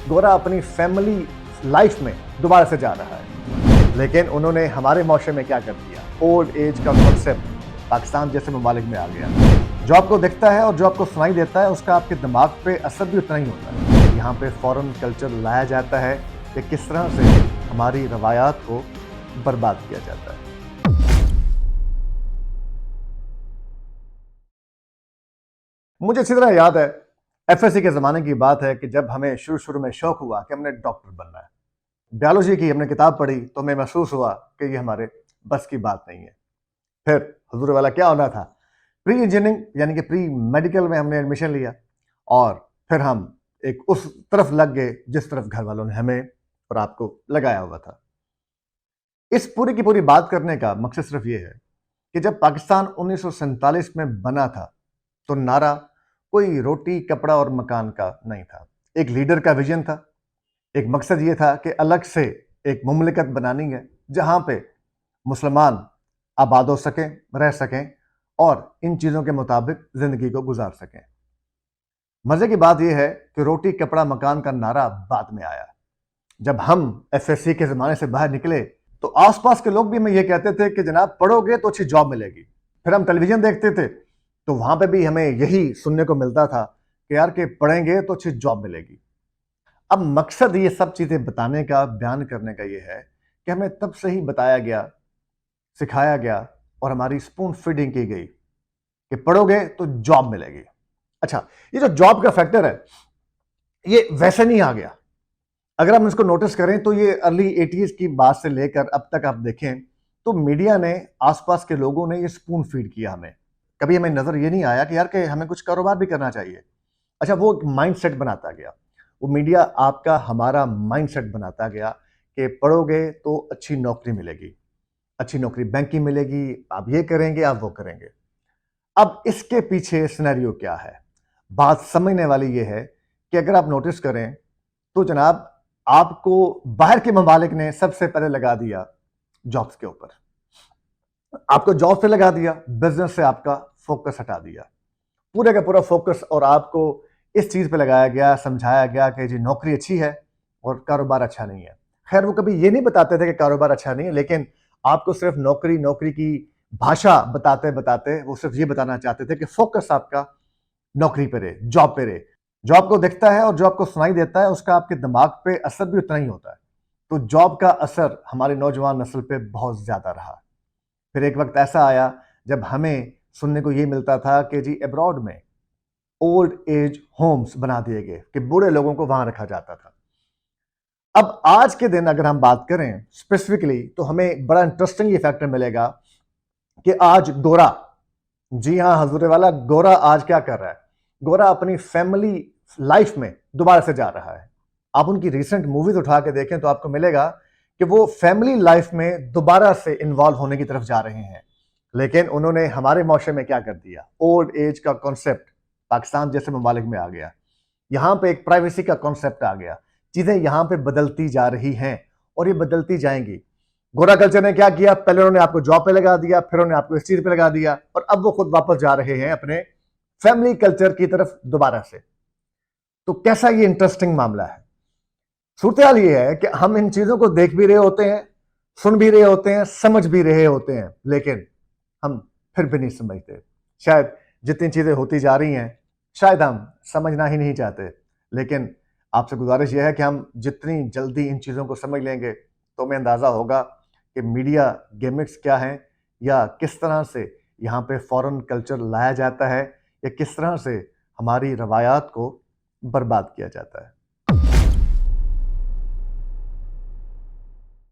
गोरा अपनी family life में दोबारा से जा रहा है, लेकिन उन्होंने हमारे माशरे में क्या कर दिया, ओल्ड एज का कॉन्सेप्ट पाकिस्तान जैसे ममालिक में आ गया। जो आपको दिखता है और जो आपको सुनाई देता है उसका आपके दिमाग पे असर भी उतना ही होता है। यहाँ पे फॉरेन कल्चर लाया जाता है कि किस तरह से हमारी रवायात को बर्बाद किया जाता है। मुझे अच्छी तरह याद है, एफएससी के ज़माने की बात है कि जब हमें शुरू में शौक हुआ कि हमने डॉक्टर बनना है। बायोलॉजी की हमने किताब पढ़ी तो हमें महसूस हुआ कि ये हमारे बस की बात नहीं है। फिर हुजूर वाला क्या होना था, प्री इंजीनियरिंग यानी कि प्री मेडिकल में हमने एडमिशन लिया और फिर हम एक उस तरफ लग गए जिस तरफ घर वालों ने हमें और आपको लगाया हुआ था। इस पूरी की पूरी बात करने का मकसद सिर्फ ये है कि जब पाकिस्तान 1947 में बना था तो नारा कोई रोटी कपड़ा और मकान का नहीं था। एक लीडर का विजन था, एक मकसद ये था कि अलग से एक मुमलिकत बनानी है जहां पे मुसलमान आबाद हो सकें, रह सकें और इन चीज़ों के मुताबिक ज़िंदगी को गुजार सकें। मज़े की बात यह है कि रोटी कपड़ा मकान का नारा बाद में आया। जब हम एफएससी के ज़माने से बाहर निकले तो आसपास के लोग भी हमें यह कहते थे कि जनाब पढ़ोगे तो अच्छी जॉब मिलेगी। फिर हम टेलीविज़न देखते थे तो वहाँ पे भी हमें यही सुनने को मिलता था कि यार कि पढ़ेंगे तो अच्छी जॉब मिलेगी। अब मकसद ये सब चीज़ें बताने का, बयान करने का ये है कि हमें तब से ही बताया गया, सिखाया गया और हमारी स्पून फीडिंग की गई कि पढ़ोगे तो जॉब मिलेगी। अच्छा, ये जो जॉब का फैक्टर है ये वैसे नहीं आ गया। अगर हम इसको नोटिस करें तो ये अर्ली 80s की बात से लेकर अब तक आप देखें तो मीडिया ने, आसपास के लोगों ने ये स्पून फीड किया हमें। कभी हमें नजर ये नहीं आया कि यार कि हमें कुछ कारोबार भी करना चाहिए। अच्छा, वो माइंड सेट बनाता गया, वो मीडिया आपका हमारा माइंड सेट बनाता गया कि पढ़ोगे तो अच्छी नौकरी मिलेगी, अच्छी नौकरी बैंक की मिलेगी, आप ये करेंगे, आप वो करेंगे। अब इसके पीछे सिनेरियो क्या है, बात समझने वाली ये है कि अगर आप नोटिस करें तो जनाब आपको बाहर के ममालिक ने सबसे पहले लगा दिया जॉब्स के ऊपर, आपको जॉब से लगा दिया, बिजनेस से आपका फोकस हटा दिया, पूरे का पूरा फोकस और आपको इस चीज पे लगाया गया, समझाया गया कि जी नौकरी अच्छी है और कारोबार अच्छा नहीं है। खैर वो कभी ये नहीं बताते थे कि कारोबार अच्छा नहीं है, लेकिन आपको सिर्फ नौकरी नौकरी की भाषा बताते बताते वो सिर्फ ये बताना चाहते थे कि फोकस आपका नौकरी पे रहे, जॉब पे रहे। जो आपको दिखता है और जो आपको सुनाई देता है उसका आपके दिमाग पे असर भी उतना ही होता है। तो जॉब का असर हमारी नौजवान नस्ल पे बहुत ज्यादा रहा। फिर एक वक्त ऐसा आया जब हमें सुनने को ये मिलता था कि जी अब्रॉड में ओल्ड एज होम्स बना दिए गए कि बूढ़े लोगों को वहां रखा जाता था। अब आज के दिन अगर हम बात करें स्पेसिफिकली तो हमें बड़ा इंटरेस्टिंग ये फैक्टर मिलेगा कि आज गोरा, जी हां हजूर वाला, गोरा आज क्या कर रहा है, गोरा अपनी फैमिली लाइफ में दोबारा से जा रहा है। आप उनकी रिसेंट मूवीज उठा के देखें तो आपको मिलेगा कि वो फैमिली लाइफ में दोबारा से इन्वॉल्व होने की तरफ जा रहे हैं। लेकिन उन्होंने हमारे माशरे में क्या कर दिया, ओल्ड एज का कॉन्सेप्ट पाकिस्तान जैसे ममालिक में आ गया। यहां पे एक प्राइवेसी का कॉन्सेप्ट आ गया। चीजें यहां पे बदलती जा रही हैं और ये बदलती जाएंगी। गोरा कल्चर ने क्या किया, पहले उन्होंने आपको जॉब पे लगा दिया, फिर उन्होंने आपको इस चीज पे लगा दिया और अब वो खुद वापस जा रहे हैं अपने फैमिली कल्चर की तरफ दोबारा से। तो कैसा ये इंटरेस्टिंग मामला है। सूरत हाल ये है कि हम इन चीजों को देख भी रहे होते हैं, सुन भी रहे होते हैं, समझ भी रहे होते हैं, लेकिन हम फिर भी नहीं समझते। शायद जितनी चीजें होती जा रही हैं शायद हम समझना ही नहीं चाहते। लेकिन आपसे गुजारिश यह है कि हम जितनी जल्दी इन चीज़ों को समझ लेंगे तो हमें अंदाज़ा होगा कि मीडिया गिमिक्स क्या हैं या किस तरह से यहाँ पे फॉरेन कल्चर लाया जाता है या किस तरह से हमारी रवायात को बर्बाद किया जाता है।